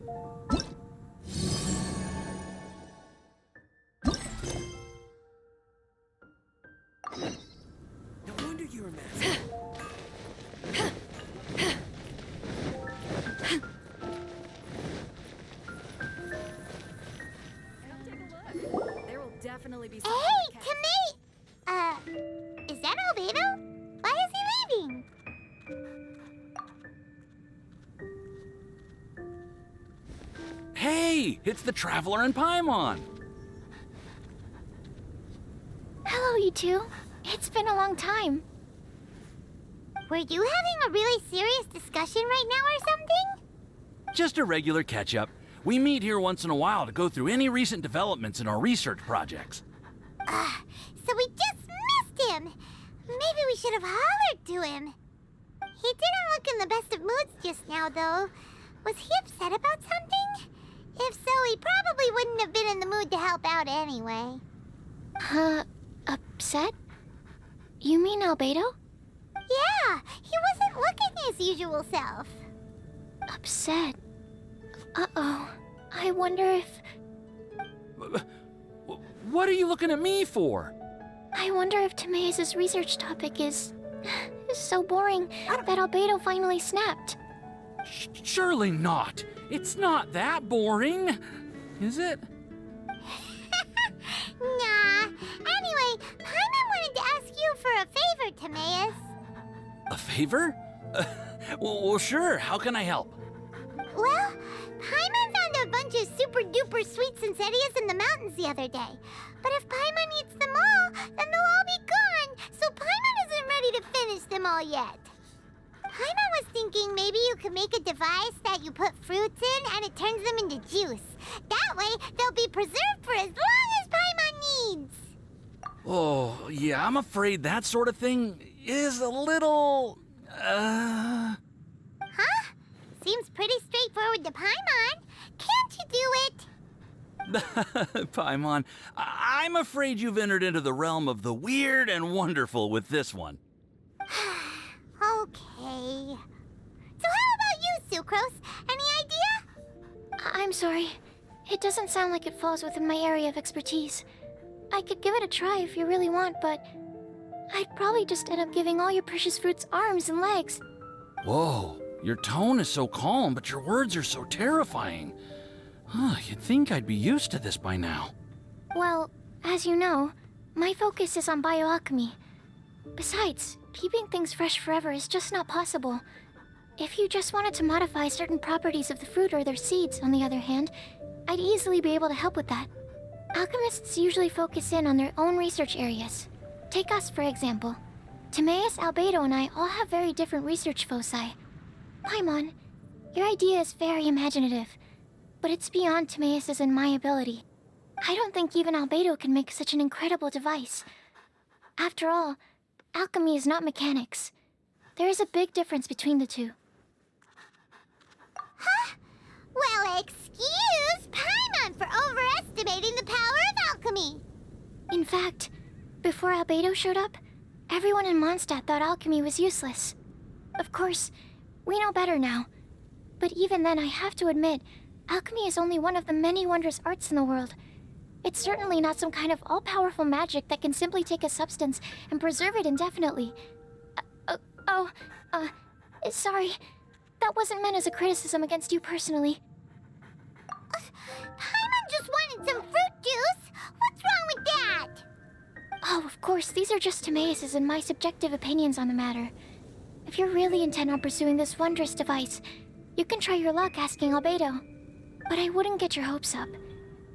No wonder you were mad. There will definitely be something Hey, to catch. Tomei! Is that Olvidado? Why is he leaving? Hey, it's the Traveler and Paimon. Hello, you two. It's been a long time. Were you having a really serious discussion right now or something? Just a regular catch-up. We meet here once in a while to go through any recent developments in our research projects. So we just missed him. Maybe we should have hollered to him. He didn't look in the best of moods just now, though. Was he upset about something? If so, he probably wouldn't have been in the mood to help out anyway. Upset? You mean Albedo? Yeah, he wasn't looking his usual self. Upset? Uh-oh. I wonder if... What are you looking at me for? I wonder if Tomei's research topic is so boring that Albedo finally snapped. Surely not. It's not that boring, is it? Nah. Anyway, Paimon wanted to ask you for a favor, Timaeus. A favor? Well, sure. How can I help? Well, Paimon found a bunch of super-duper sweet Sensetias in the mountains the other day. But if Paimon eats them all, then they'll all be gone, so Paimon isn't ready to finish them all yet. Paimon was thinking maybe you could make a device that you put fruits in and it turns them into juice. That way, they'll be preserved for as long as Paimon needs. Oh, yeah, I'm afraid that sort of thing is a little... Huh? Seems pretty straightforward to Paimon. Can't you do it? Paimon, I'm afraid you've entered into the realm of the weird and wonderful with this one. Okay. So how about you, Sucrose? Any idea? I'm sorry. It doesn't sound like it falls within my area of expertise. I could give it a try if you really want, but I'd probably just end up giving all your precious fruits arms and legs. Whoa, your tone is so calm, but your words are so terrifying. You'd think I'd be used to this by now. Well, as you know, my focus is on bioalchemy. Besides, keeping things fresh forever is just not possible. If you just wanted to modify certain properties of the fruit or their seeds, on the other hand, I'd easily be able to help with that. Alchemists usually focus in on their own research areas. Take us, for example. Timaeus, Albedo, and I all have very different research foci. Paimon, your idea is very imaginative, but it's beyond Timaeus' and my ability. I don't think even Albedo can make such an incredible device. After all, alchemy is not mechanics. There is a big difference between the two. Huh? Well, excuse Paimon for overestimating the power of alchemy. In fact, before Albedo showed up, everyone in Mondstadt thought alchemy was useless. Of course, we know better now. But even then, I have to admit, alchemy is only one of the many wondrous arts in the world. It's certainly not some kind of all-powerful magic that can simply take a substance and preserve it indefinitely. Sorry. That wasn't meant as a criticism against you personally. Paimon just wanted some fruit juice! What's wrong with that? Oh, of course, these are just Timaeus' and my subjective opinions on the matter. If you're really intent on pursuing this wondrous device, you can try your luck asking Albedo. But I wouldn't get your hopes up.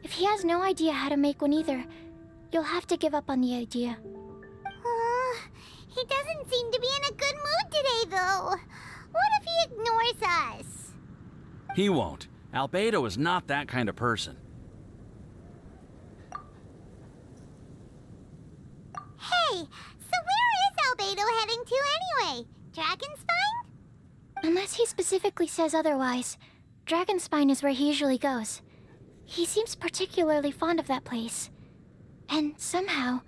If he has no idea how to make one either, you'll have to give up on the idea. He doesn't seem to be in a good mood today, though. What if he ignores us? He won't. Albedo is not that kind of person. Hey, so where is Albedo heading to anyway? Dragonspine? Unless he specifically says otherwise, Dragonspine is where he usually goes. He seems particularly fond of that place. And somehow,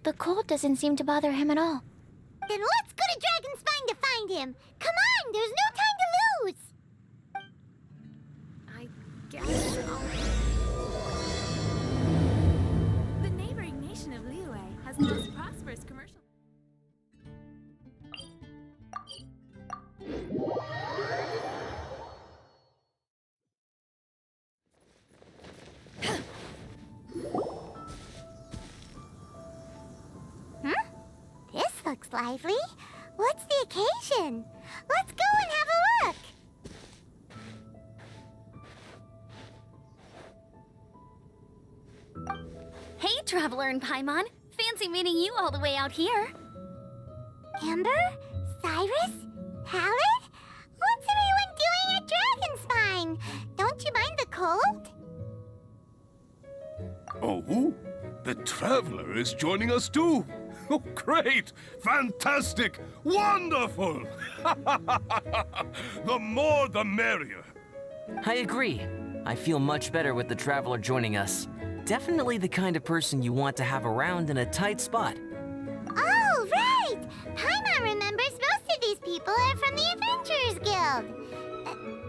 the cold doesn't seem to bother him at all. Then let's go to Dragonspine to find him! Come on, there's no time to lose! I guess The neighboring nation of Liyue has the most prosperous commercial... This looks lively. What's the occasion? Let's go and have a look. Hey, Traveler and Paimon. Fancy meeting you all the way out here. Amber? Cyrus? Halid? What's everyone doing at Dragonspine? Don't you mind the cold? Oh, the Traveler is joining us too. Oh, great! Fantastic! Wonderful! The more the merrier. I agree. I feel much better with the Traveler joining us. Definitely the kind of person you want to have around in a tight spot. Oh, right! Paimon remembers most of these people are from the Adventurers Guild.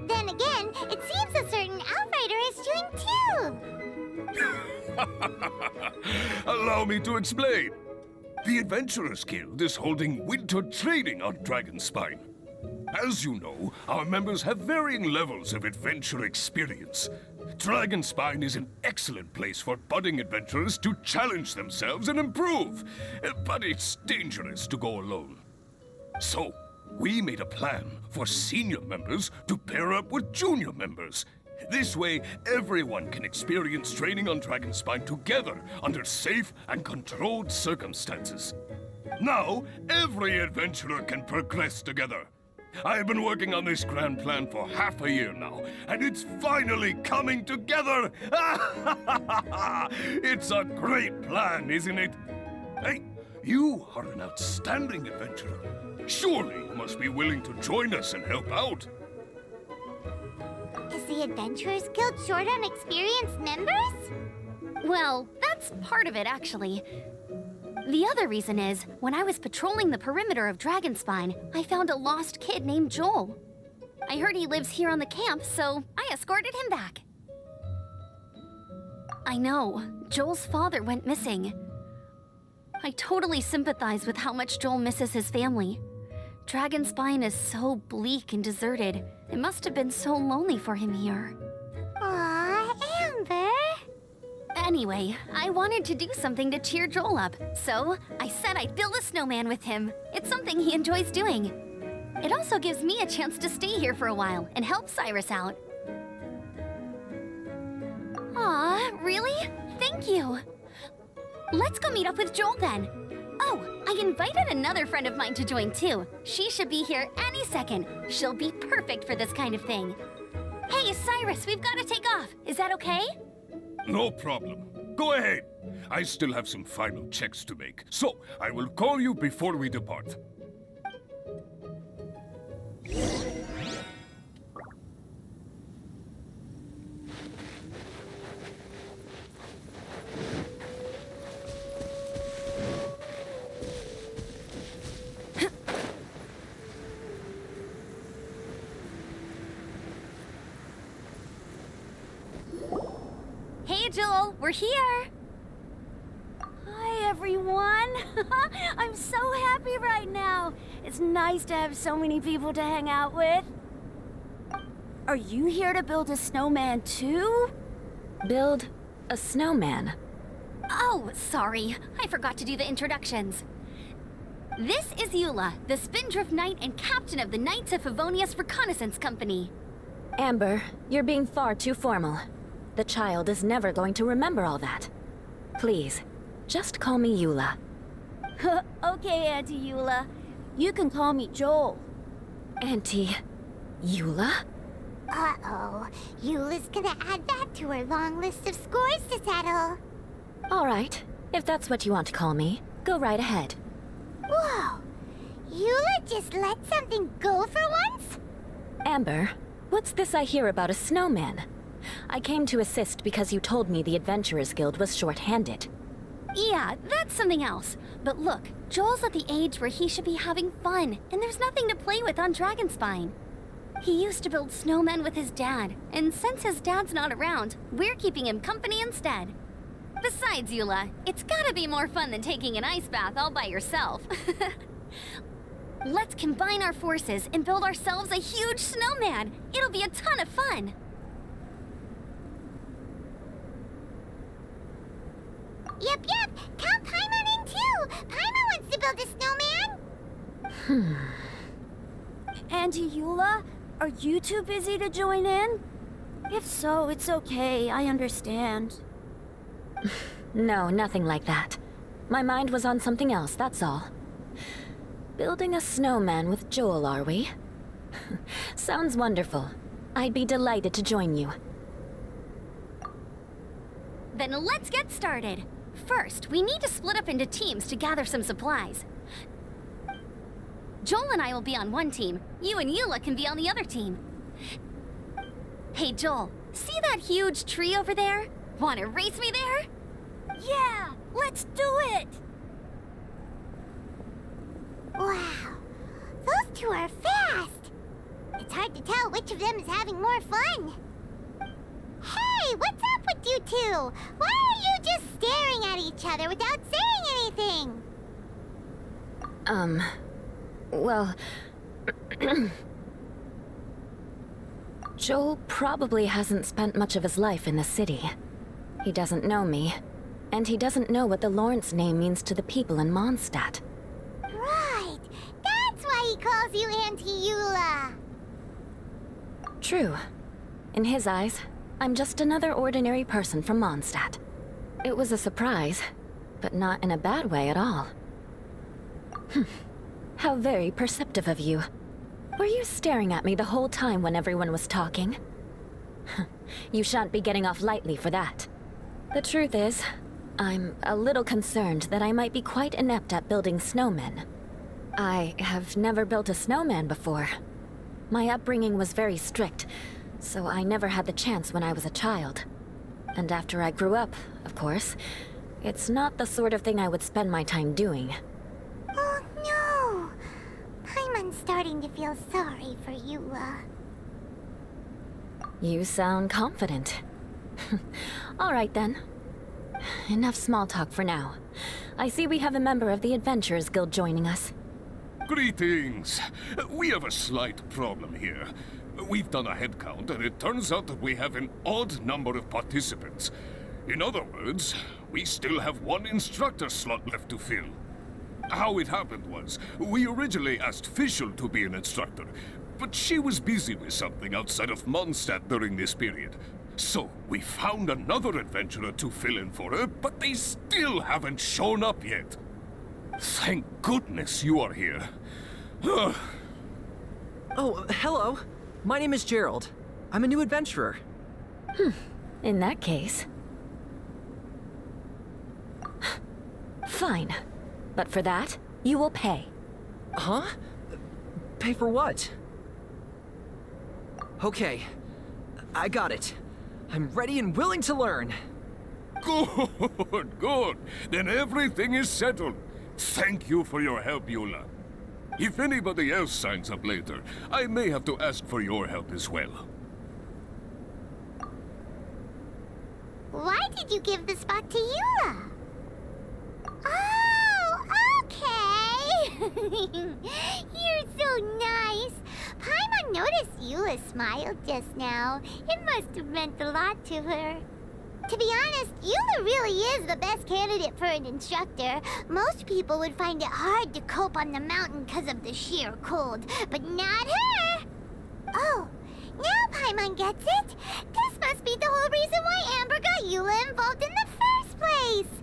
Then again, it seems a certain Outrider is doing too. Allow me to explain. The Adventurers Guild is holding winter training on Dragonspine. As you know, our members have varying levels of adventure experience. Dragonspine is an excellent place for budding adventurers to challenge themselves and improve, but it's dangerous to go alone. So, we made a plan for senior members to pair up with junior members. This way, everyone can experience training on Dragonspine together under safe and controlled circumstances. Now, every adventurer can progress together. I've been working on this grand plan for half a year now, and it's finally coming together! It's a great plan, isn't it? Hey, you are an outstanding adventurer. Surely you must be willing to join us and help out. Is the Adventurers Guild short on experienced members? Well, that's part of it, actually. The other reason is, when I was patrolling the perimeter of Dragonspine, I found a lost kid named Joel. I heard he lives here on the camp, so I escorted him back. I know, Joel's father went missing. I totally sympathize with how much Joel misses his family. Dragonspine is so bleak and deserted. It must have been so lonely for him here. Aw, Amber. Anyway, I wanted to do something to cheer Joel up, so I said I'd build a snowman with him. It's something he enjoys doing. It also gives me a chance to stay here for a while and help Cyrus out. Aw, really? Thank you. Let's go meet up with Joel then. Oh, I invited another friend of mine to join too. She should be here any second. She'll be perfect for this kind of thing. Hey, Cyrus, we've got to take off. Is that okay? No problem. Go ahead. I still have some final checks to make, so I will call you before we depart. Hey, Joel, we're here. Hi, everyone. I'm so happy right now. It's nice to have so many people to hang out with. Are you here to build a snowman too? Build a snowman? Oh, sorry. I forgot to do the introductions. This is Eula, the Spindrift Knight and captain of the Knights of Favonius Reconnaissance Company. Amber, you're being far too formal. The child is never going to remember all that. Please, just call me Eula. Okay, Auntie Eula. You can call me Joel. Auntie Eula? Uh-oh. Eula's gonna add that to her long list of scores to settle. All right, if that's what you want to call me, go right ahead. Whoa! Eula just let something go for once? Amber, what's this I hear about a snowman? I came to assist because you told me the Adventurers Guild was short-handed. Yeah, that's something else. But look, Joel's at the age where he should be having fun, and there's nothing to play with on Dragonspine. He used to build snowmen with his dad, and since his dad's not around, we're keeping him company instead. Besides, Eula, it's gotta be more fun than taking an ice bath all by yourself. Let's combine our forces and build ourselves a huge snowman. It'll be a ton of fun. Yep. Count Paimon in too. Paimon wants to build a snowman. Auntie Eula, are you too busy to join in? If so, it's okay. I understand. No, nothing like that. My mind was on something else, that's all. Building a snowman with Joel, are we? Sounds wonderful. I'd be delighted to join you. Then let's get started. First, we need to split up into teams to gather some supplies. Joel and I will be on one team. You and Eula can be on the other team. Hey, Joel, see that huge tree over there? Wanna race me there? Yeah, let's do it! Wow, those two are fast. It's hard to tell which of them is having more fun. Hey, what's up with you two? Why are you just staring at each other without saying anything? Well... Joel probably hasn't spent much of his life in the city. He doesn't know me, and he doesn't know what the Lawrence name means to the people in Mondstadt. Right, that's why he calls you Auntie Eula. True. In his eyes, I'm just another ordinary person from Mondstadt. It was a surprise, but not in a bad way at all. How very perceptive of you. Were you staring at me the whole time when everyone was talking? You shan't be getting off lightly for that. The truth is, I'm a little concerned that I might be quite inept at building snowmen. I have never built a snowman before. My upbringing was very strict, so I never had the chance when I was a child. And after I grew up, of course, it's not the sort of thing I would spend my time doing. Oh no! Paimon's starting to feel sorry for Eula. You sound confident. All right then. Enough small talk for now. I see we have a member of the Adventurers Guild joining us. Greetings. We have a slight problem here. We've done a head count, and it turns out that we have an odd number of participants. In other words, we still have one instructor slot left to fill. How it happened was, we originally asked Fischl to be an instructor, but she was busy with something outside of Mondstadt during this period. So, we found another adventurer to fill in for her, but they still haven't shown up yet. Thank goodness you are here. Oh, hello. My name is Gerald. I'm a new adventurer. In that case... Fine. But for that, you will pay. Huh? Pay for what? Okay. I got it. I'm ready and willing to learn. Good. Then everything is settled. Thank you for your help, Eula. If anybody else signs up later, I may have to ask for your help as well. Why did you give the spot to Eula? Oh, okay. You're so nice. Paimon noticed Eula smiled just now. It must have meant a lot to her. To be honest, Eula really is the best candidate for an instructor. Most people would find it hard to cope on the mountain because of the sheer cold, but not her! Oh, now Paimon gets it. This must be the whole reason why Amber got Eula involved in the first place.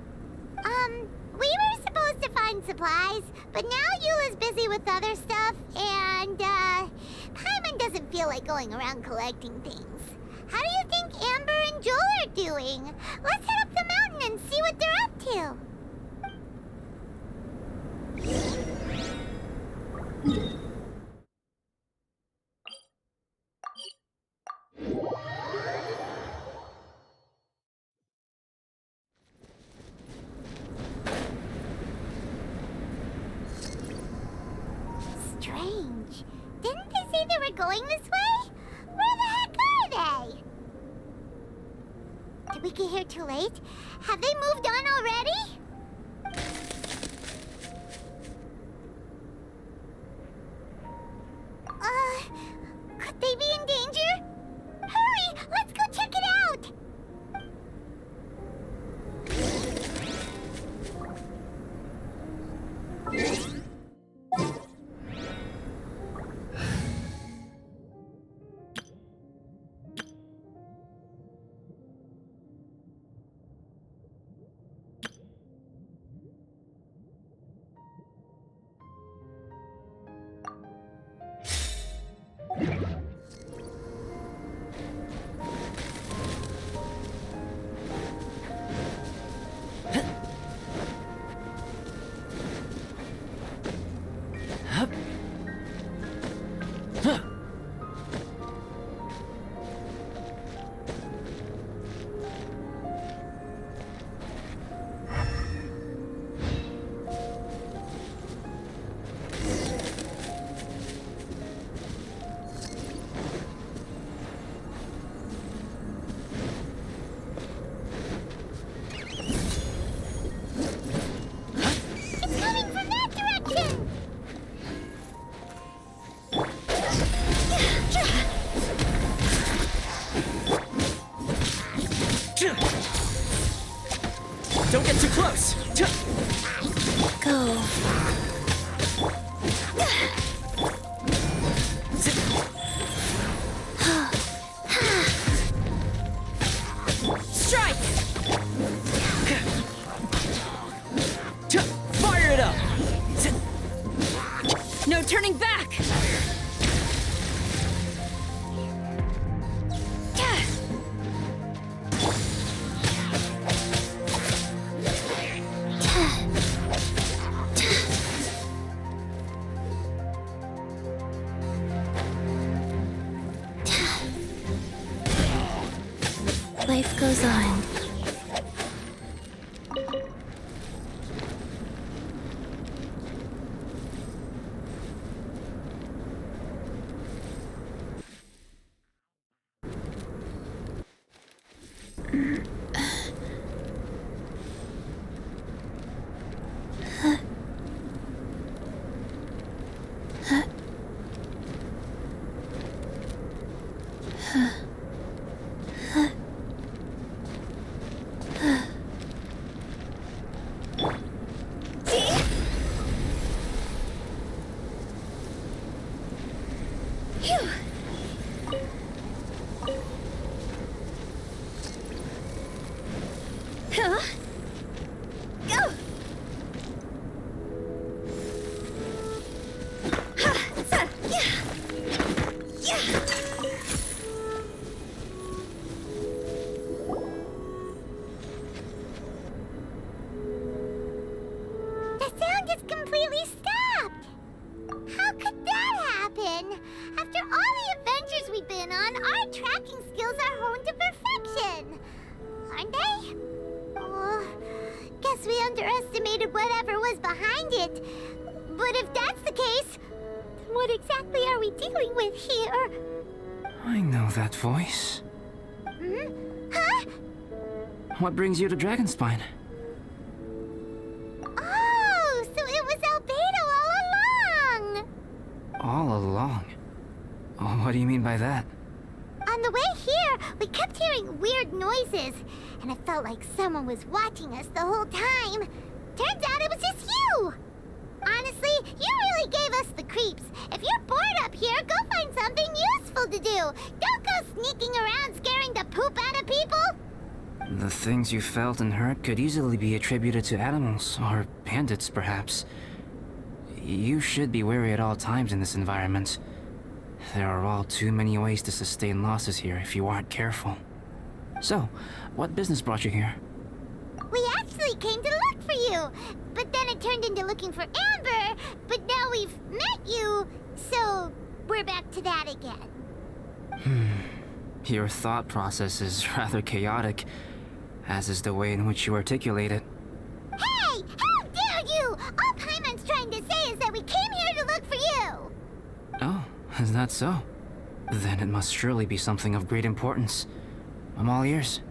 We were supposed to find supplies, but now Eula's busy with other stuff, and, Paimon doesn't feel like going around collecting things. How do you think Amber and Joel are doing? Let's head up the mountain and see what they're up to. Strange. Didn't they say they were going this way? we get here too late? Have they moved on already? Could they be in danger? Hurry! Let's go check it out! Don't get too close! Go. Strike! Fire it up! No turning back! Life goes on. Voice? Huh? What brings you to Dragonspine? Oh, so it was Albedo all along! All along? Oh, what do you mean by that? On the way here, we kept hearing weird noises, and it felt like someone was watching us the whole time. Turns out it was just you! Honestly, you really gave us the creeps. If you're bored up here, go find something useful to do. Don't go sneaking around scaring the poop out of people. The things you felt and heard could easily be attributed to animals, or bandits, perhaps. You should be wary at all times in this environment. There are all too many ways to sustain losses here if you aren't careful. So, what business brought you here? We actually came to look for you, but then it turned into looking for Amber, but now we've met you, so we're back to that again. Your thought process is rather chaotic, as is the way in which you articulate it. Hey! How dare you! All Paimon's trying to say is that we came here to look for you! Oh, is that so? Then it must surely be something of great importance. I'm all ears.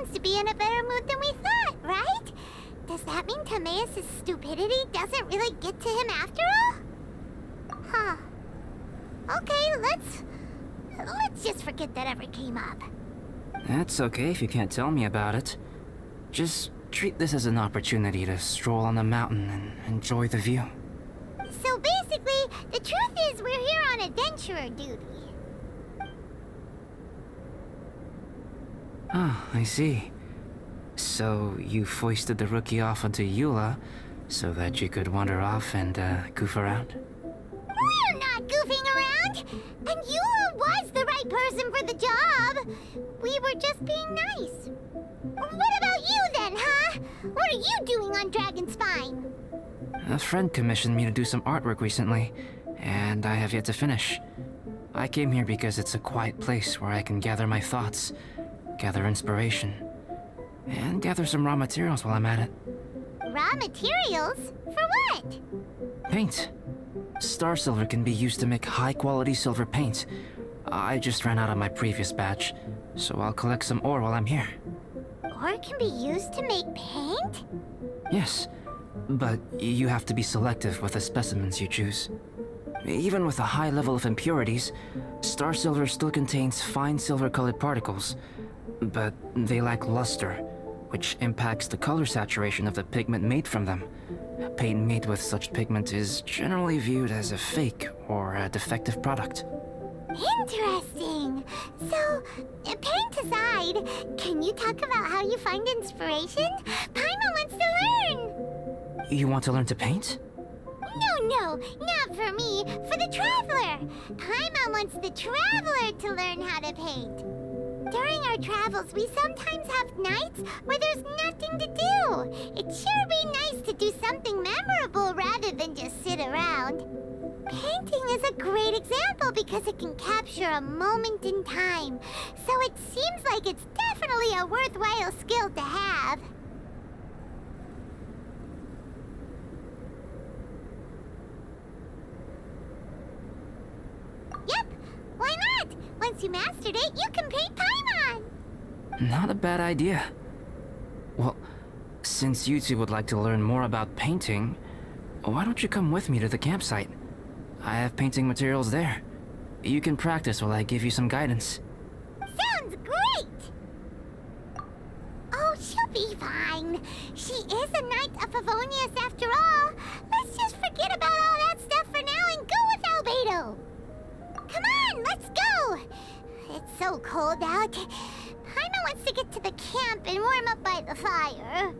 seems to be in a better mood than we thought, right? Does that mean Timaeus' stupidity doesn't really get to him after all? Huh. Okay, let's just forget that ever came up. That's okay if you can't tell me about it. Just treat this as an opportunity to stroll on the mountain and enjoy the view. So basically, the truth is we're here on adventurer duty. Ah, I see. So you foisted the rookie off onto Eula so that you could wander off and goof around? We're not goofing around! And Eula was the right person for the job! We were just being nice. What about you then, huh? What are you doing on Dragonspine? A friend commissioned me to do some artwork recently, and I have yet to finish. I came here because it's a quiet place where I can gather my thoughts, gather inspiration, and gather some raw materials while I'm at it. Raw materials? For what? Paint. Star silver can be used to make high-quality silver paint. I just ran out of my previous batch, so I'll collect some ore while I'm here. Ore can be used to make paint? Yes, but you have to be selective with the specimens you choose. Even with a high level of impurities, star silver still contains fine silver-colored particles, but they lack luster, which impacts the color saturation of the pigment made from them. Paint made with such pigment is generally viewed as a fake or a defective product. Interesting. So, paint aside, can you talk about how you find inspiration? Paimon wants to learn! You want to learn to paint? No, not for me. For the Traveler. Paimon wants the Traveler to learn how to paint. During our travels, we sometimes have nights where there's nothing to do. It'd sure be nice to do something memorable rather than just sit around. Painting is a great example because it can capture a moment in time. So it seems like it's definitely a worthwhile skill to have. Yep, why not? Once you mastered it, you can paint Paimon! Not a bad idea. Well, since you two would like to learn more about painting, why don't you come with me to the campsite? I have painting materials there. You can practice while I give you some guidance. Sounds great! Oh, she'll be fine. She is a Knight of Favonius after all. Let's just forget about all that stuff for now and go with Albedo. Come on, let's go! It's so cold out. Paimon wants to get to the camp and warm up by the fire.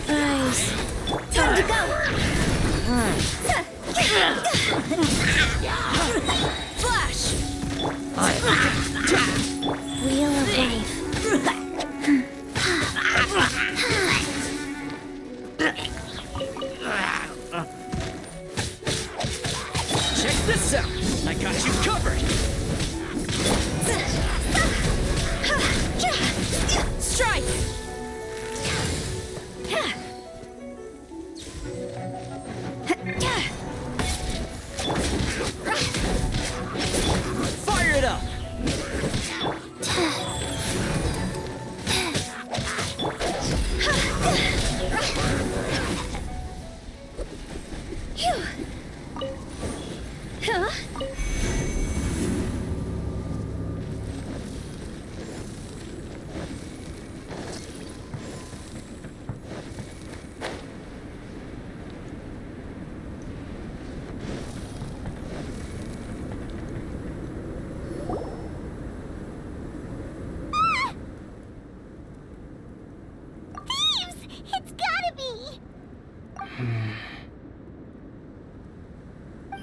Nice. Time to go! Flash! Wheel of Life. Check this out! I got you covered! Strike! Fire it up!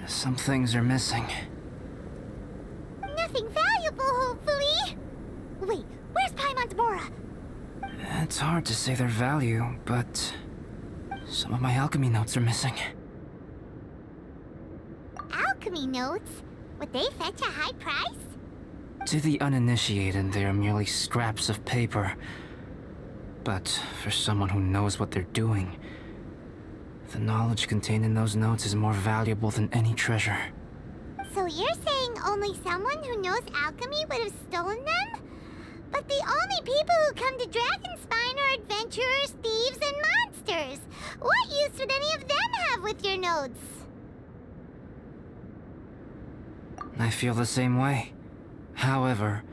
Some things are missing. Nothing valuable, hopefully. Wait, where's Paimon's Mora? It's hard to say their value, but some of my alchemy notes are missing. Alchemy notes? Would they fetch a high price? To the uninitiated, they are merely scraps of paper. But for someone who knows what they're doing, the knowledge contained in those notes is more valuable than any treasure. So you're saying only someone who knows alchemy would have stolen them? But the only people who come to Dragonspine are adventurers, thieves, and monsters. What use would any of them have with your notes? I feel the same way. However,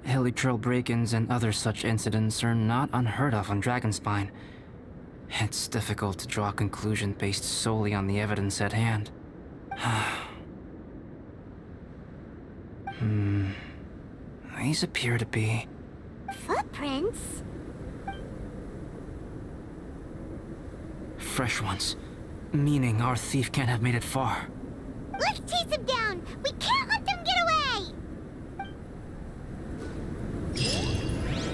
Hilichurl break-ins and other such incidents are not unheard of on Dragonspine. It's difficult to draw a conclusion based solely on the evidence at hand. These appear to be... Footprints? fresh ones. Meaning our thief can't have made it far. Let's chase him down! We can't let them get away!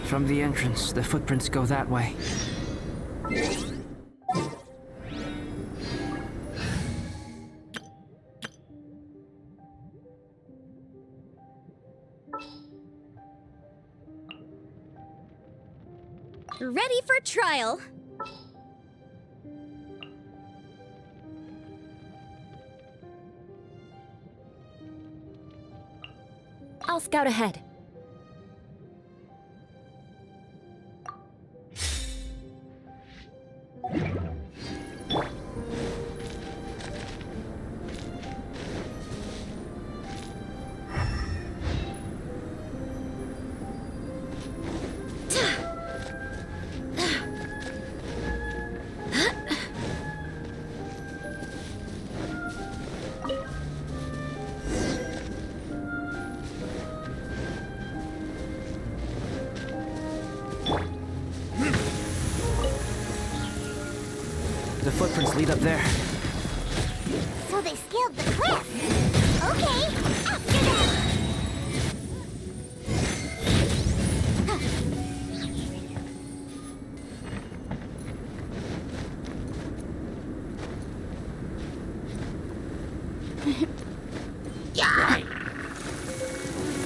From the entrance, the footprints go that way. Ready for trial. I'll scout ahead. The footprints lead up there. So they scaled the cliff. Okay, after them!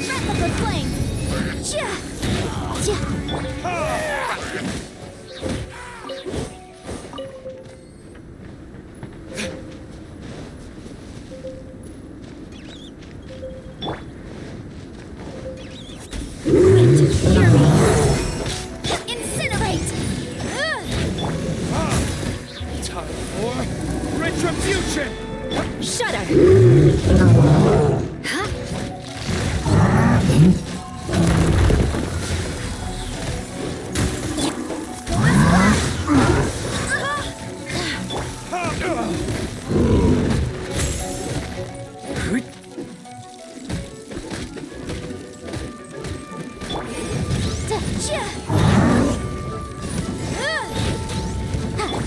Wrap up the flame. Incinerate! Time for retribution! Shudder!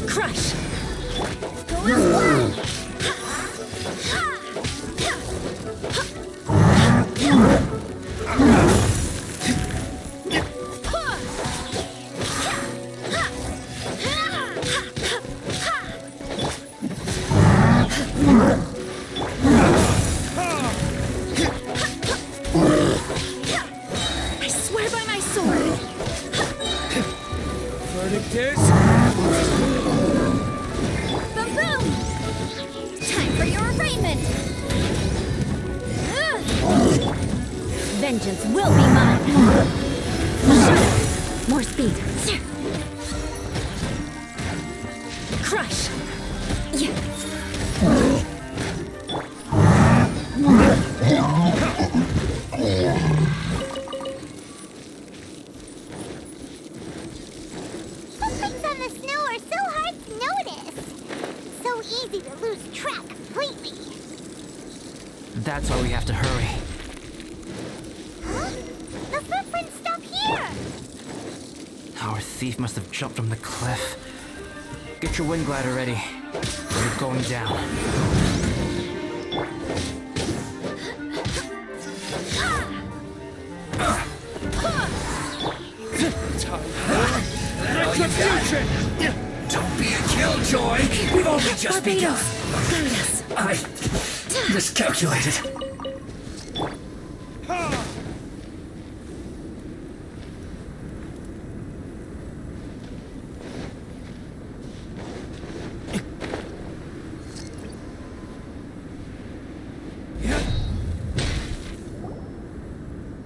Crush! I swear by my sword! Verdict is... Boom boom! Time for your arraignment! Vengeance will be mine! Shudder! More speed! Crush! Footprints on the snow are so hard to notice. So easy to lose track completely. That's why we have to hurry. Huh? The footprints stop here! Our thief must have jumped from the cliff. Get your wind glider ready. We're going down. Retribution! Don't be a killjoy! We've only just begun! I miscalculated.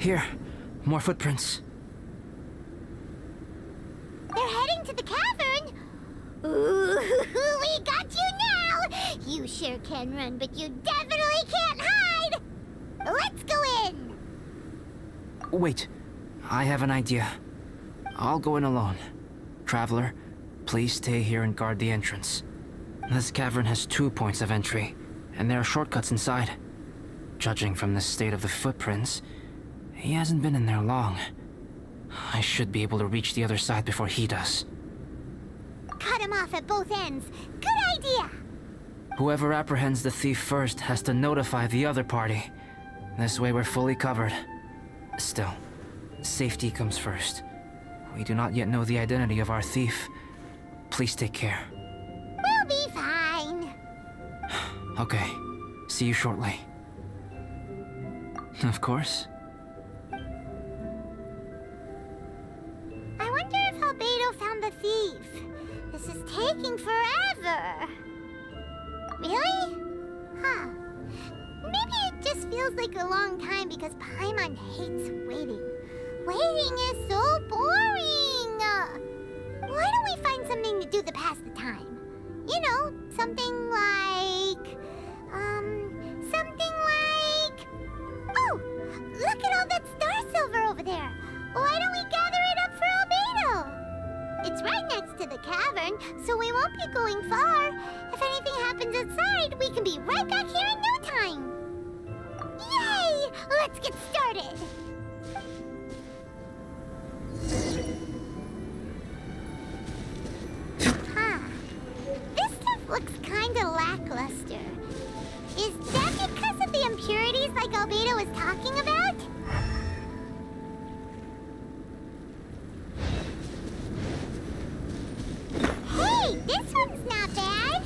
Here, more footprints. They're heading to the cavern. Ooh, we got you now. You sure can run, but you definitely can't hide. Let's go in. Wait, I have an idea. I'll go in alone. Traveler, please stay here and guard the entrance. This cavern has 2 points of entry, and there are shortcuts inside. Judging from the state of the footprints, he hasn't been in there long. I should be able to reach the other side before he does. Cut him off at both ends. Good idea. Whoever apprehends the thief first has to notify the other party. This way we're fully covered. Still, safety comes first. We do not yet know the identity of our thief. Please take care. We'll be fine. Okay. See you shortly. Of course. I wonder if Olvidado found the thief. This is taking forever. Really? Huh. Maybe it just feels like a long time because Paimon hates waiting. Waiting is so boring. Why don't we find something to do to pass the time? You know, something like... Oh! Look at all that star silver over there! Why don't we gather it up for Olvidado? It's right next to the cavern, so we won't be going far. If anything happens outside, we can be right back here in no time. Yay! Let's get started! Huh. This stuff looks kinda lackluster. Is that because of the impurities like Olvidado was talking about? Hey, this one's not bad.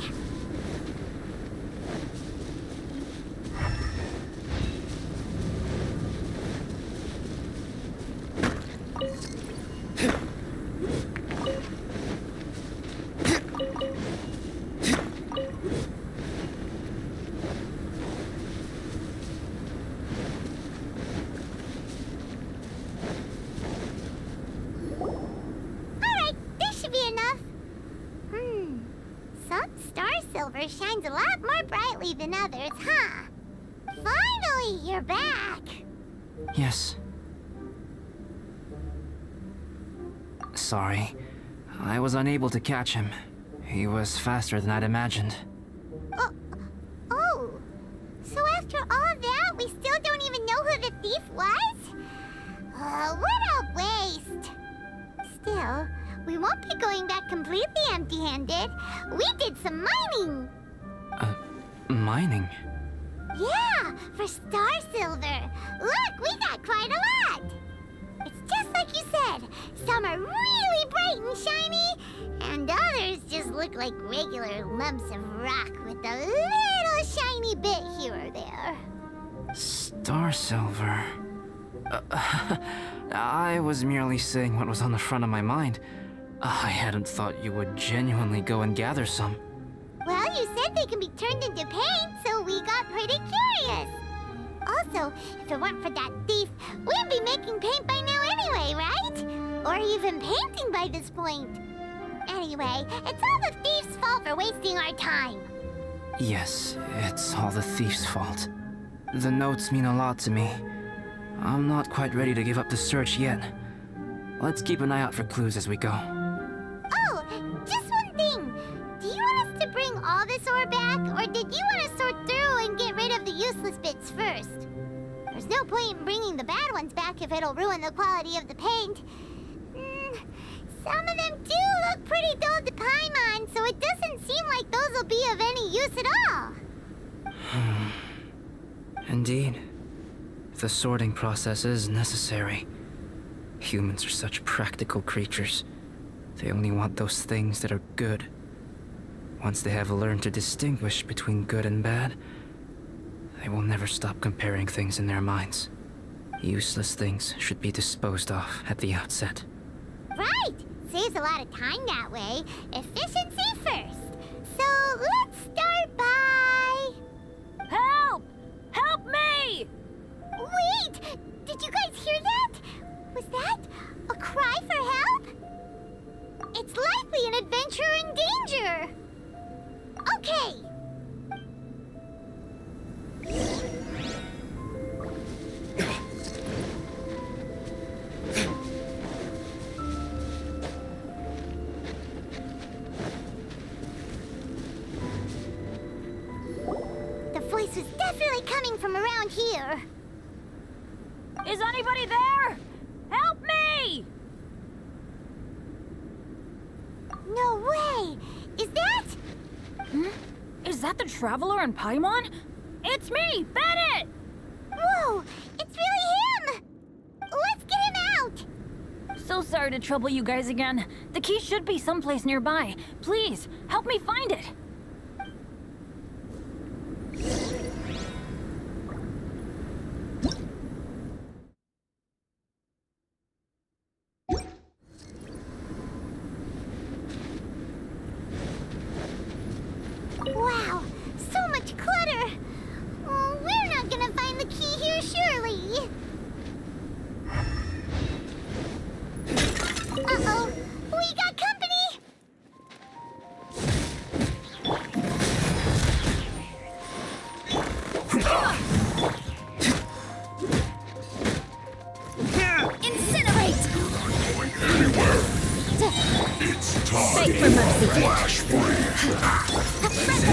Silver shines a lot more brightly than others, huh? Finally, you're back! Yes. Sorry. I was unable to catch him. He was faster than I'd imagined. Oh. So after all that, we still don't even know who the thief was? What a waste! Still, we won't be going back completely empty-handed. We did some mining! Mining? Yeah, for star silver. Look, we got quite a lot! It's just like you said. Some are really bright and shiny, and others just look like regular lumps of rock with a little shiny bit here or there. Star silver. I was merely saying what was on the front of my mind. I hadn't thought you would genuinely go and gather some. Well, you said they can be turned into paint, so we got pretty curious. Also, if it weren't for that thief, we'd be making paint by now anyway, right? Or even painting by this point. Anyway, it's all the thief's fault for wasting our time. Yes, it's all the thief's fault. The notes mean a lot to me. I'm not quite ready to give up the search yet. Let's keep an eye out for clues as we go. Oh, just one thing. Do you want us to bring all this ore back, or did you want to sort through and get rid of the useless bits first? There's no point in bringing the bad ones back if it'll ruin the quality of the paint. Some of them do look pretty dull to Paimon, so it doesn't seem like those will be of any use at all. Indeed. The sorting process is necessary. Humans are such practical creatures. They only want those things that are good. Once they have learned to distinguish between good and bad, they will never stop comparing things in their minds. Useless things should be disposed of at the outset. Right! Saves a lot of time that way. Efficiency first. So let's start by... Help! Help me! Wait! Did you guys hear here. Is anybody there? Help me! No way! Is that? Is that the Traveler and Paimon? It's me, Bennett! Whoa! It's really him! Let's get him out! So sorry to trouble you guys again. The key should be someplace nearby. Please, help me find it. Wow! So much clutter! Oh, we're not gonna find the key here, surely! Uh-oh! We got company! Incinerate! Going anywhere. It's time. Beg for mercy. Flash free.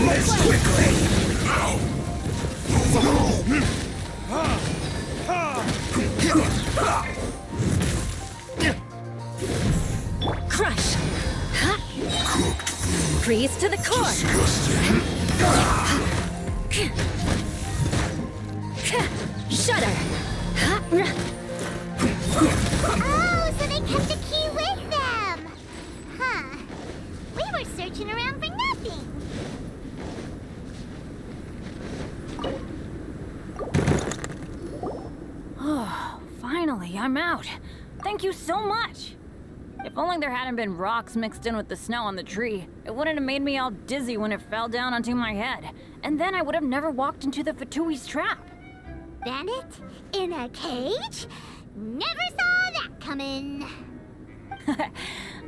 Let's quickly. Crush! Freeze to the core! Shudder! Oh, so they kept the key with them! Huh. We were searching around for nothing. Oh, finally, I'm out. Thank you so much. If only there hadn't been rocks mixed in with the snow on the tree, it wouldn't have made me all dizzy when it fell down onto my head. And then I would have never walked into the Fatui's trap. Bandit? In a cage? Never saw that coming.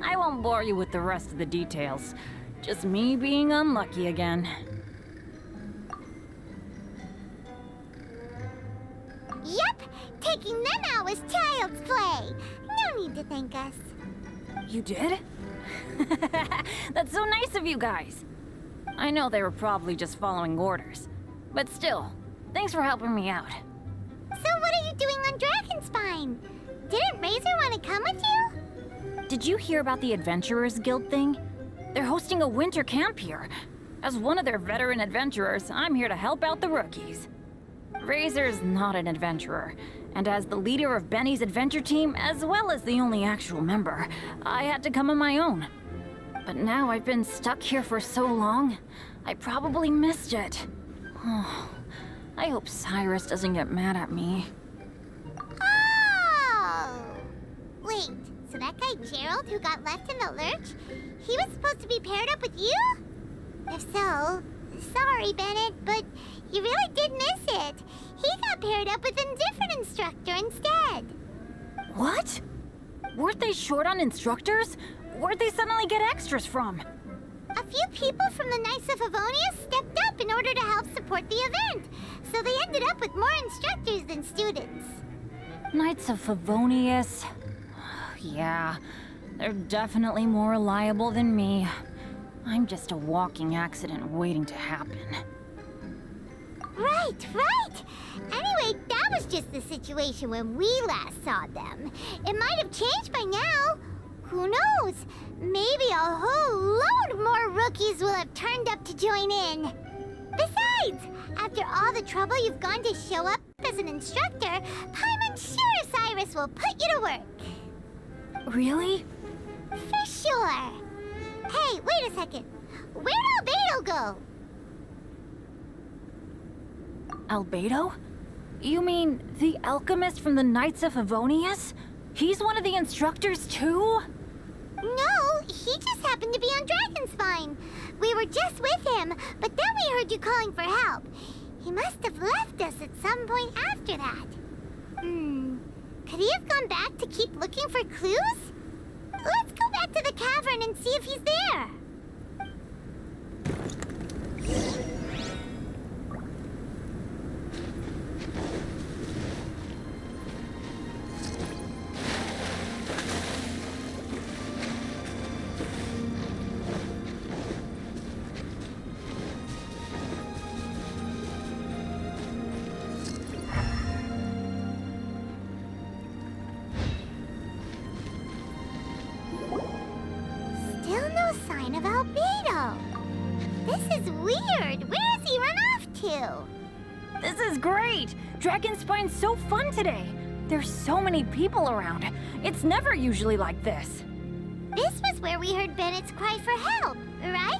I won't bore you with the rest of the details. Just me being unlucky again. Yep, taking them out was child's play. No need to thank us. You did? That's so nice of you guys. I know they were probably just following orders. But still, thanks for helping me out. So what are you doing on Dragonspine? Didn't Razor want to come with you? Did you hear about the Adventurers Guild thing? They're hosting a winter camp here. As one of their veteran adventurers, I'm here to help out the rookies. Razor's not an adventurer, and as the leader of Benny's adventure team, as well as the only actual member, I had to come on my own. But now I've been stuck here for so long, I probably missed it. Oh, I hope Cyrus doesn't get mad at me. Oh! Wait, so that guy Gerald who got left in the lurch, he was supposed to be paired up with you? If so, sorry, Bennett, but you really did miss it. He got paired up with a different instructor instead. What? Weren't they short on instructors? Where'd they suddenly get extras from? A few people from the Knights of Favonius stepped up in order to help support the event, so they ended up with more instructors than students. Knights of Favonius? Yeah, they're definitely more reliable than me. I'm just a walking accident waiting to happen. Right, right! Anyway, that was just the situation when we last saw them. It might have changed by now. Who knows? Maybe a whole load more rookies will have turned up to join in. Besides, after all the trouble you've gone to show up as an instructor, Paimon's sure Cyrus will put you to work. Really? For sure. Hey, wait a second. Where'd Albedo go? Albedo? You mean the alchemist from the Knights of Favonius? He's one of the instructors too? No, he just happened to be on Dragonspine. We were just with him, but then we heard you calling for help. He must have left us at some point after that. Could he have gone back to keep looking for clues? Let's go back to the cavern and see if he's there. This is weird. Where has he run off to? This is great! Dragonspine's so fun today! There's so many people around. It's never usually like this. This was where we heard Bennett's cry for help, right?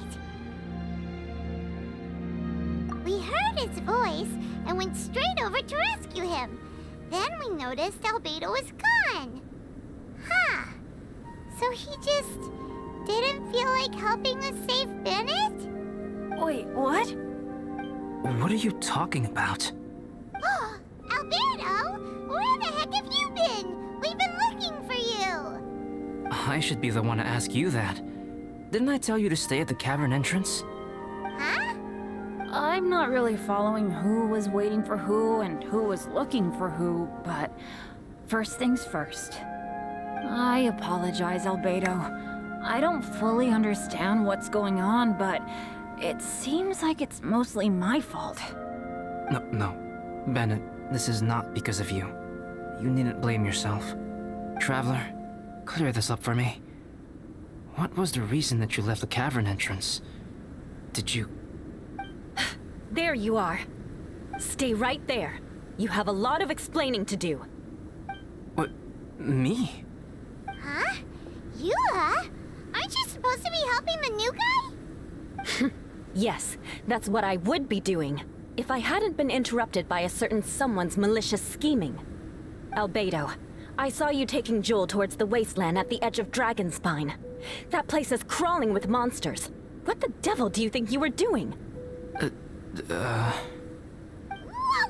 We heard his voice and went straight over to rescue him. Then we noticed Albedo was gone. Huh. So he just didn't feel like helping us save Bennett? Wait, what? What are you talking about? Oh, Albedo! Where the heck have you been? We've been looking for you! I should be the one to ask you that. Didn't I tell you to stay at the cavern entrance? Huh? I'm not really following who was waiting for who and who was looking for who, but first things first. I apologize, Albedo. I don't fully understand what's going on, but it seems like it's mostly my fault. No. Bennett, this is not because of you. You needn't blame yourself. Traveler, clear this up for me. What was the reason that you left the cavern entrance? Did you... There you are. Stay right there. You have a lot of explaining to do. What? Me? Huh? Eula? Aren't you supposed to be helping the new guy? Yes, that's what I would be doing, if I hadn't been interrupted by a certain someone's malicious scheming. Albedo, I saw you taking Joel towards the wasteland at the edge of Dragonspine. That place is crawling with monsters. What the devil do you think you were doing?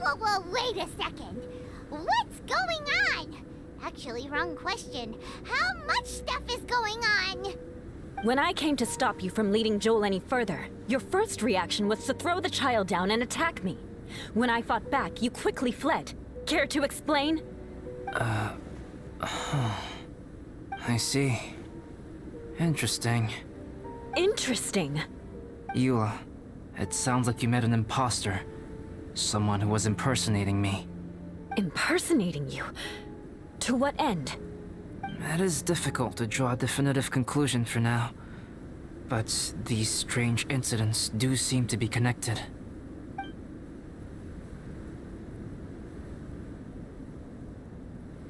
Whoa, wait a second. What's going on? Actually, wrong question. How much stuff is going on? When I came to stop you from leading Joel any further, your first reaction was to throw the child down and attack me. When I fought back, you quickly fled. Care to explain? I see. Interesting. Interesting. Eula, it sounds like you met an imposter. Someone who was impersonating me. Impersonating you? To what end? It is difficult to draw a definitive conclusion for now. But these strange incidents do seem to be connected.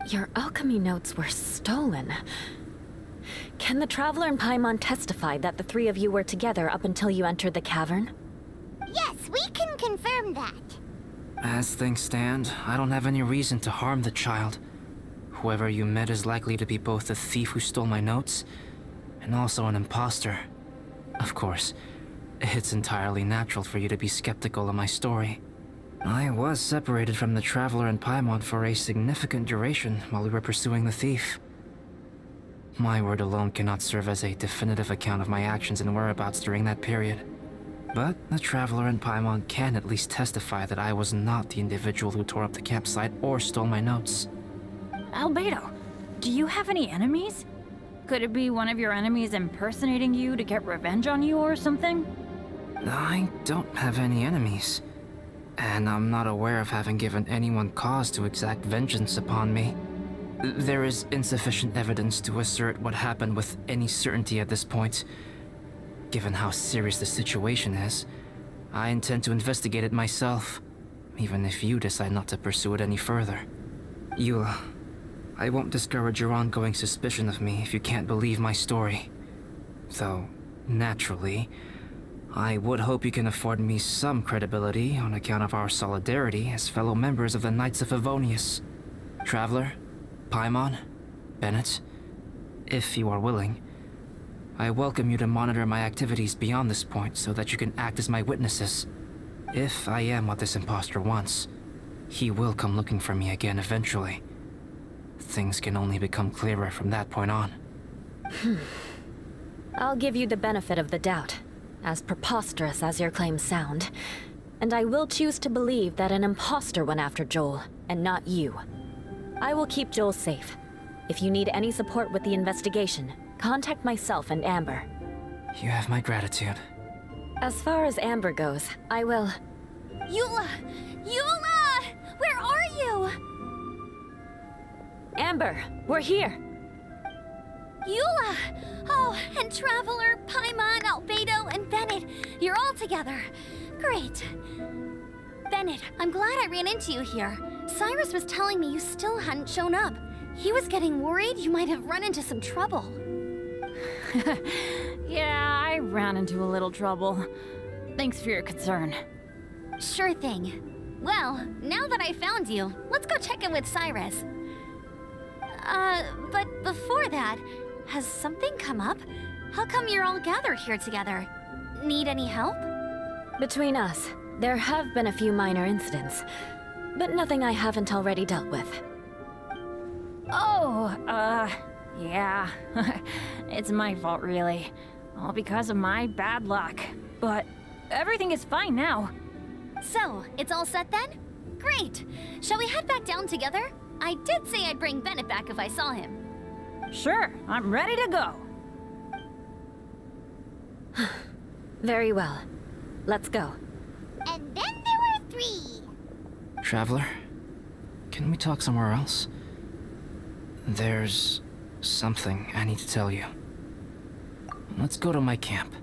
Your alchemy notes were stolen. Can the Traveler and Paimon testify that the three of you were together up until you entered the cavern? Yes, we can confirm that. As things stand, I don't have any reason to harm the child. Whoever you met is likely to be both the thief who stole my notes, and also an imposter. Of course, it's entirely natural for you to be skeptical of my story. I was separated from the Traveler and Paimon for a significant duration while we were pursuing the thief. My word alone cannot serve as a definitive account of my actions and whereabouts during that period. But the Traveler and Paimon can at least testify that I was not the individual who tore up the campsite or stole my notes. Albedo, do you have any enemies? Could it be one of your enemies impersonating you to get revenge on you or something? I don't have any enemies. And I'm not aware of having given anyone cause to exact vengeance upon me. There is insufficient evidence to assert what happened with any certainty at this point. Given how serious the situation is, I intend to investigate it myself, even if you decide not to pursue it any further. Eula, I won't discourage your ongoing suspicion of me if you can't believe my story. Though, naturally, I would hope you can afford me some credibility on account of our solidarity as fellow members of the Knights of Favonius. Traveler, Paimon, Bennett, if you are willing, I welcome you to monitor my activities beyond this point so that you can act as my witnesses. If I am what this imposter wants, he will come looking for me again eventually. Things can only become clearer from that point on. I'll give you the benefit of the doubt, as preposterous as your claims sound. And I will choose to believe that an imposter went after Joel, and not you. I will keep Joel safe. If you need any support with the investigation, contact myself and Amber. You have my gratitude. As far as Amber goes, I will... Eula! Eula! Where are you? Amber, we're here! Eula! Oh, and Traveler, Paimon, Albedo, and Bennett. You're all together. Great. Bennett, I'm glad I ran into you here. Cyrus was telling me you still hadn't shown up. He was getting worried you might have run into some trouble. Yeah, I ran into a little trouble. Thanks for your concern. Sure thing. Well, now that I found you, let's go check in with Cyrus. But before that, has something come up? How come you're all gathered here together? Need any help? Between us, there have been a few minor incidents, but nothing I haven't already dealt with. Oh, yeah. It's my fault, really. All because of my bad luck. But everything is fine now. So, it's all set then? Great! Shall we head back down together? I did say I'd bring Bennett back if I saw him. Sure, I'm ready to go. Very well. Let's go. And then there were 3. Traveler, can we talk somewhere else? There's something I need to tell you. Let's go to my camp.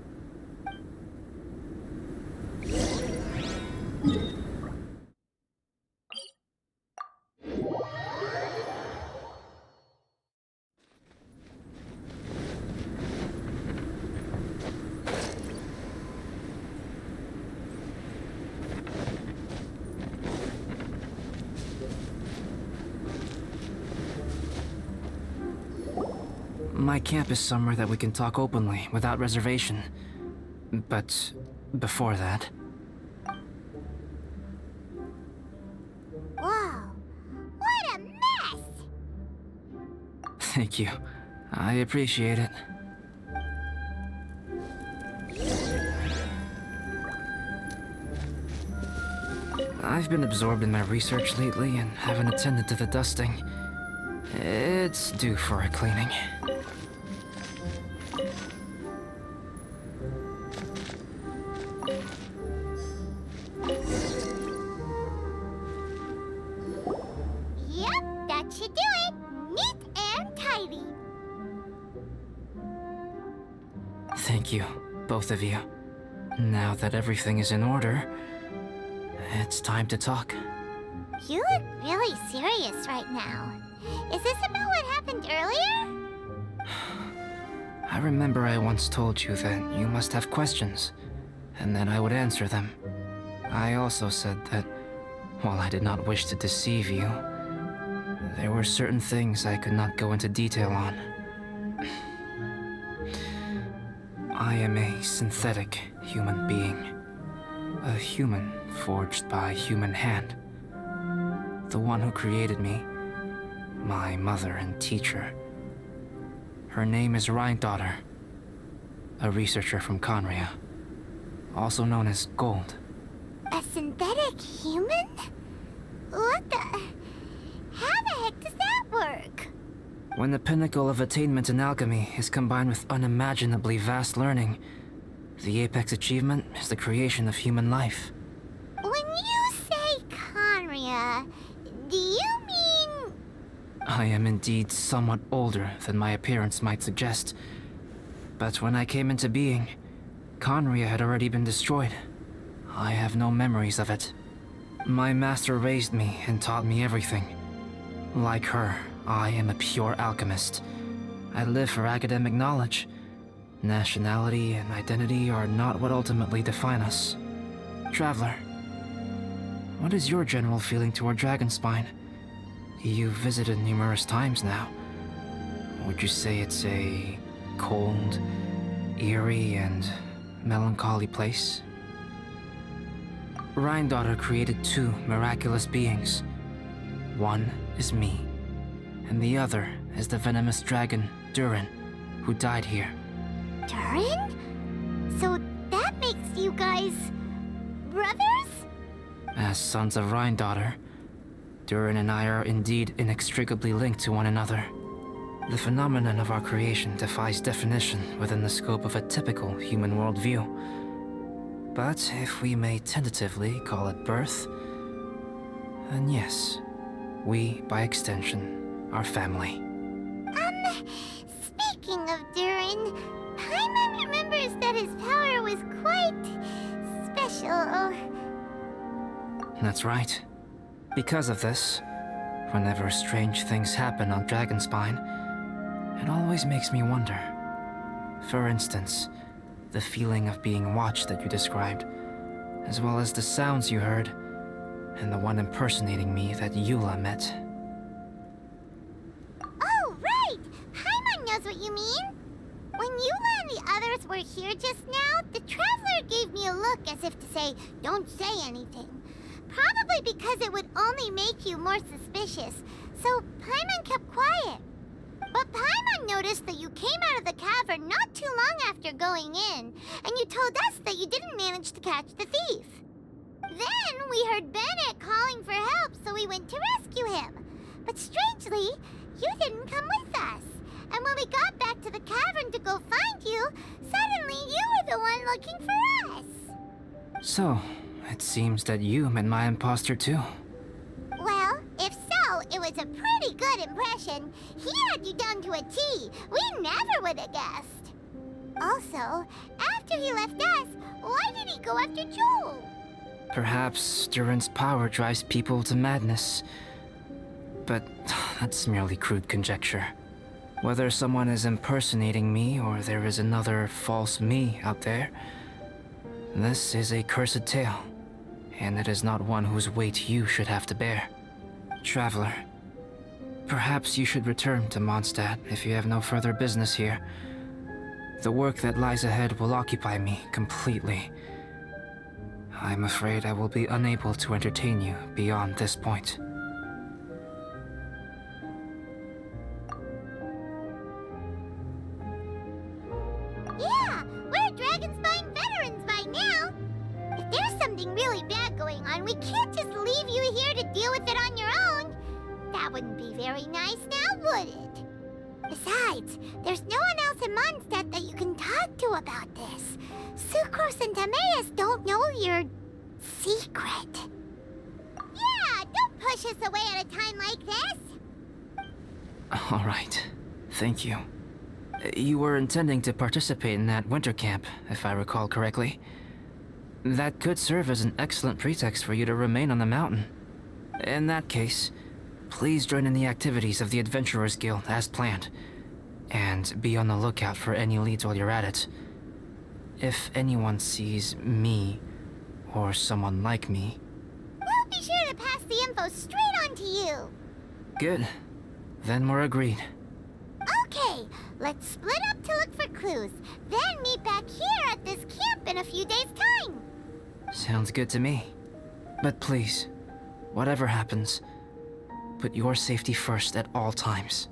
My camp is somewhere that we can talk openly, without reservation. But before that... Whoa, what a mess! Thank you. I appreciate it. I've been absorbed in my research lately and haven't attended to the dusting. It's due for a cleaning. Yep, that should do it. Neat and tidy. Thank you, both of you. Now that everything is in order, it's time to talk. You look really serious right now. Is this about what happened earlier? I remember I once told you that you must have questions, and that I would answer them. I also said that, while I did not wish to deceive you, there were certain things I could not go into detail on. I am a synthetic human being. A human forged by human hand. The one who created me, my mother and teacher. Her name is Rhine-daughter, a researcher from Conria, also known as Gold. A synthetic human? What the... How the heck does that work? When the pinnacle of attainment in alchemy is combined with unimaginably vast learning, the apex achievement is the creation of human life. When you say Conria, do you mean... I am indeed somewhat older than my appearance might suggest. But when I came into being, Conria had already been destroyed. I have no memories of it. My master raised me and taught me everything. Like her, I am a pure alchemist. I live for academic knowledge. Nationality and identity are not what ultimately define us. Traveler, what is your general feeling toward Dragonspine? You've visited numerous times now. Would you say it's a cold, eerie, and melancholy place? Rhine-daughter created 2 miraculous beings. One is me, and the other is the venomous dragon, Durin, who died here. Durin? So that makes you guys... brothers? As sons of Rhine-daughter, Durin and I are indeed inextricably linked to one another. The phenomenon of our creation defies definition within the scope of a typical human worldview. But if we may tentatively call it birth, then yes, we, by extension, are family. Speak Speaking of Durin, Paimon remembers that his power was quite special. That's right. Because of this, whenever strange things happen on Dragonspine, it always makes me wonder. For instance, the feeling of being watched that you described, as well as the sounds you heard, and the one impersonating me that Eula met. Oh, right! Paimon knows what you mean! When Eula and the others were here just now, the Traveler gave me a look as if to say, don't say anything. Probably because it would only make you more suspicious, so Paimon kept quiet. But Paimon noticed that you came out of the cavern not too long after going in, and you told us that you didn't manage to catch the thief. Then we heard Bennett calling for help, so we went to rescue him. But strangely, you didn't come with us. And when we got back to the cavern to go find you, suddenly you were the one looking for us. So, it seems that you met my imposter too. Well, if so, it was a pretty good impression. He had you down to a T. We never would have guessed. Also, after he left us, why did he go after Joel? Perhaps Durin's power drives people to madness. But that's merely crude conjecture. Whether someone is impersonating me or there is another false me out there, this is a cursed tale, and it is not one whose weight you should have to bear. Traveler, perhaps you should return to Mondstadt if you have no further business here. The work that lies ahead will occupy me completely. I'm afraid I will be unable to entertain you beyond this point. Yeah, we're Dragonspine veterans by now. If there's something really bad going on, we can't just leave you here to deal with it on your own. That wouldn't be very nice now, would it? Besides, there's no one else in Mondstadt that you can talk to about this. Sucrose and Timaeus don't know your secret. Yeah, don't push us away at a time like this. All right. Thank you. You were intending to participate in that winter camp, if I recall correctly. That could serve as an excellent pretext for you to remain on the mountain. In that case, please join in the activities of the Adventurers Guild as planned, and be on the lookout for any leads while you're at it. If anyone sees me, or someone like me... We'll be sure to pass the info straight on to you. Good. Then we're agreed. Okay, let's split up to look for clues, then meet back here at this camp in a few days' time. Sounds good to me. But please, whatever happens, put your safety first at all times.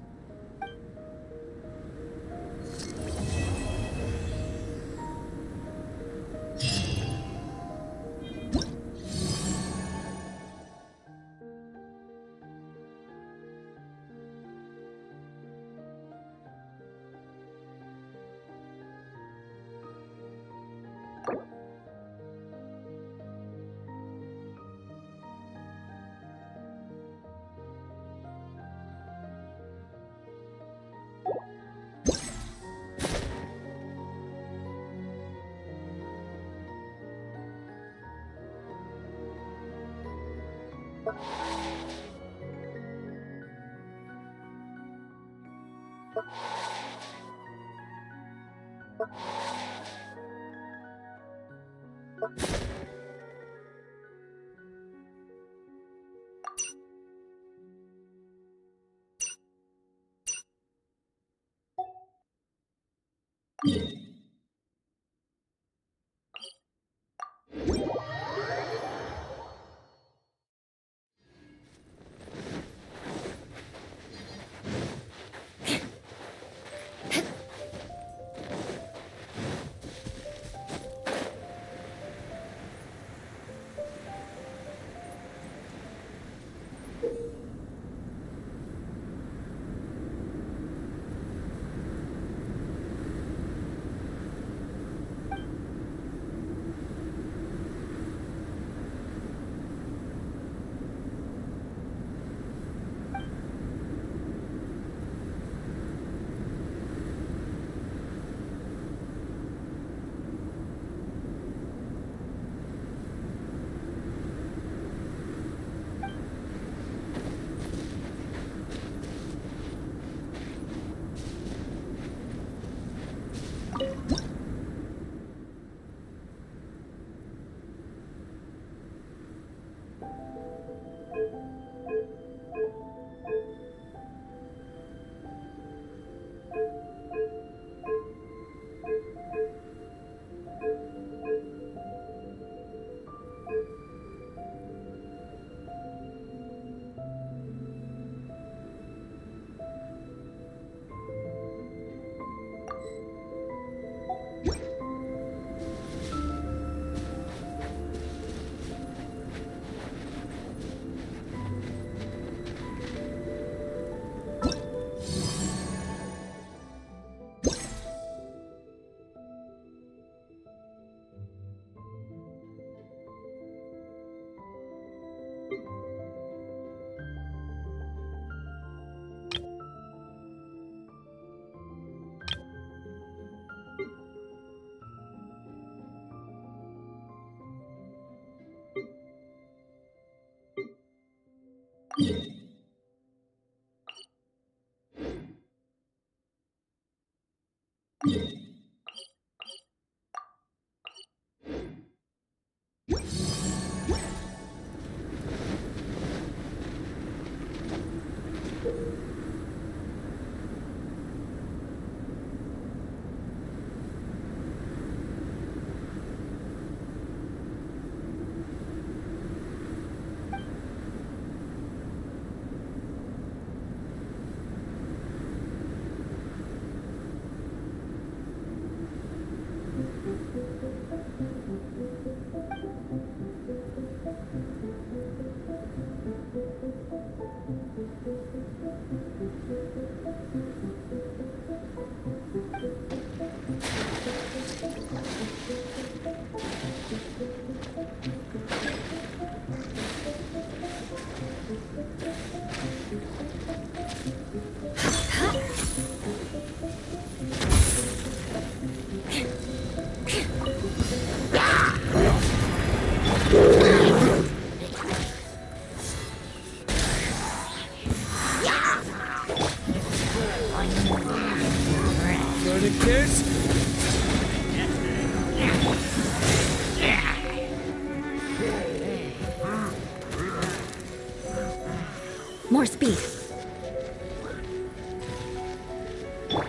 More speed.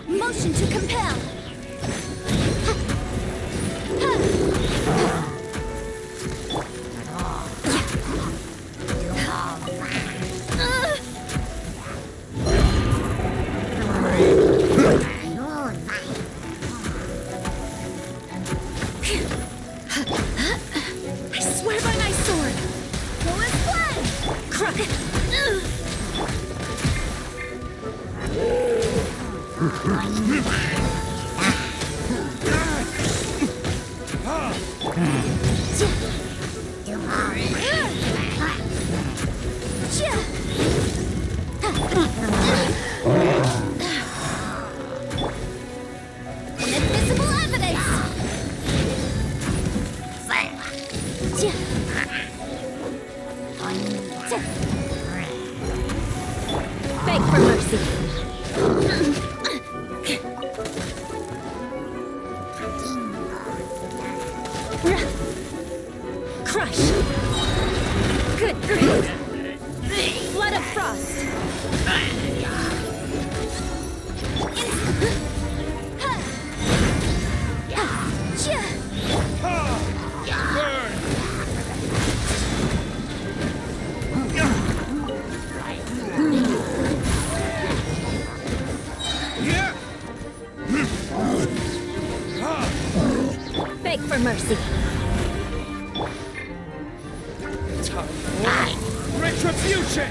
Motion to compel. I swear by my sword. Go and fly. Crook. Invisible evidence. Beg for mercy. Crush. Good grief. Flood of frost. Beg for mercy. Retribution!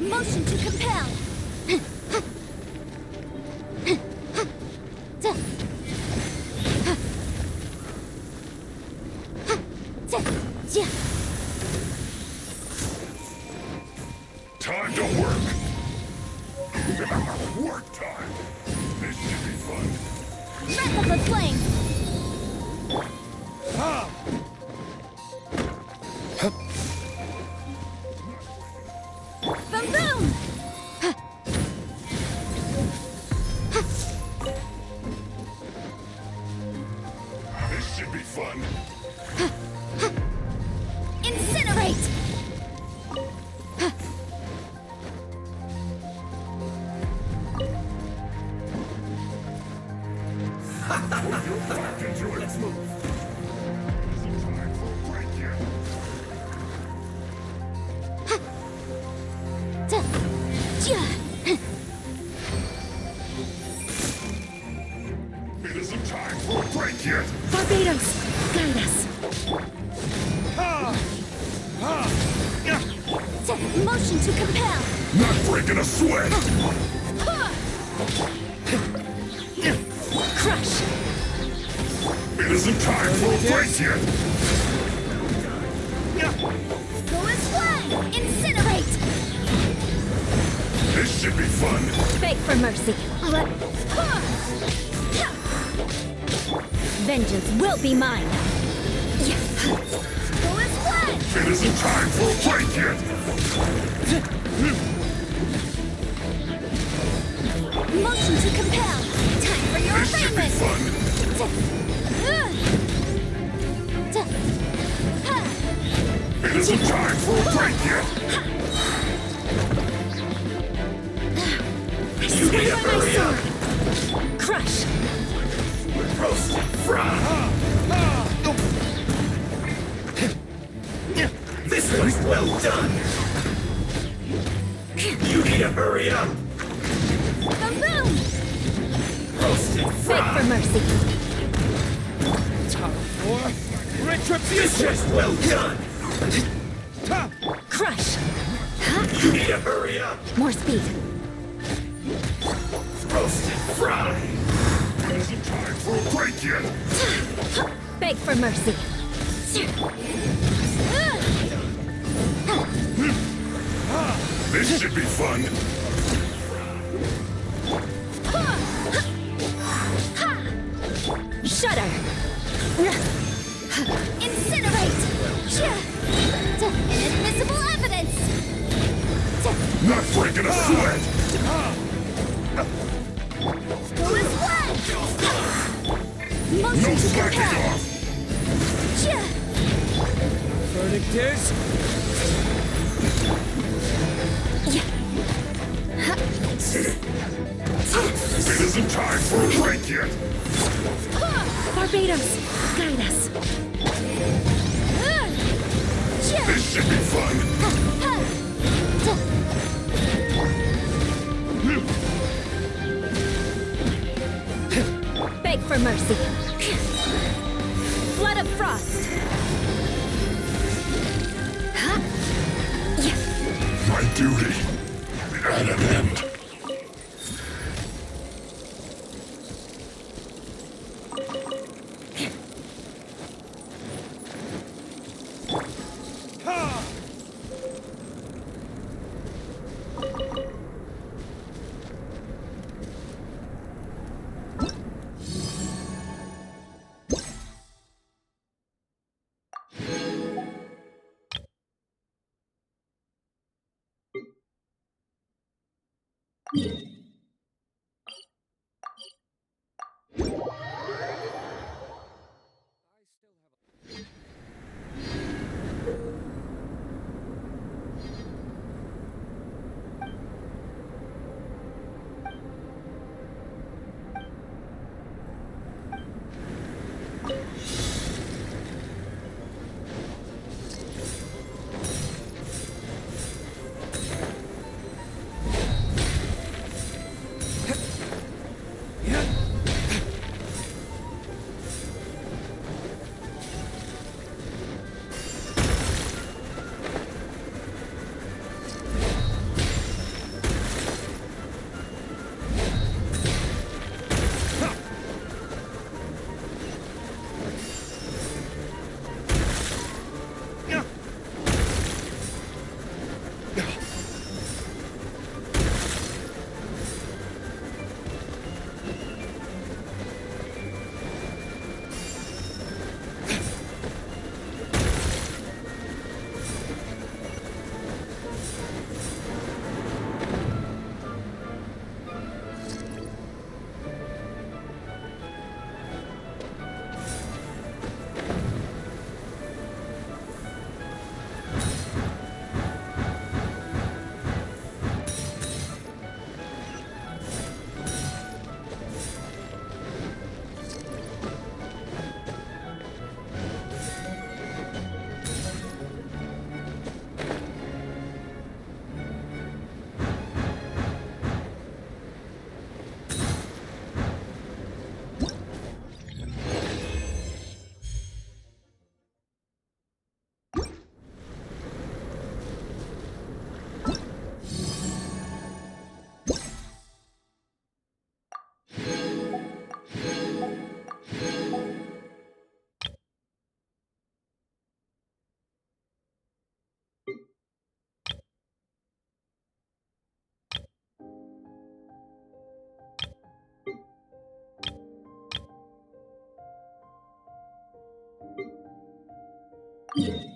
Motion to compel. Time to work. Work time! This should be fun. Wrap up a flame! Boom boom! This should be fun. Incinerate! Back into it. Let's move. Time for a break here. It isn't time for a break yet. Barbados, guide us. Motion to compel! Not breaking a sweat. Crush! It isn't time for a break yet. Go as flame! Incinerate! This should be fun. Beg for mercy. Vengeance will be mine. Go as flame! It isn't time for a break yet. Motion to compel! Time for your This should be arraignment! fun. It isn't time for a break yet. You need to hurry up. Crush. Roast and fry. This one's well done. You need to hurry up. Boom boom! Roast and Beg fry. for mercy. This one's well done. Crush. You need to hurry up. More speed. Roast and fry. It isn't time for a break yet. Beg for mercy. This should be fun. Shudder. Incinerate! Inadmissible evidence! Not breaking a sweat. Go as flame! No Motion to slacking compel! off. Verdict is... It isn't time for a break yet. Barbados, guide us. This should be fun. Beg for mercy. Flood of frost. My duty at an end. you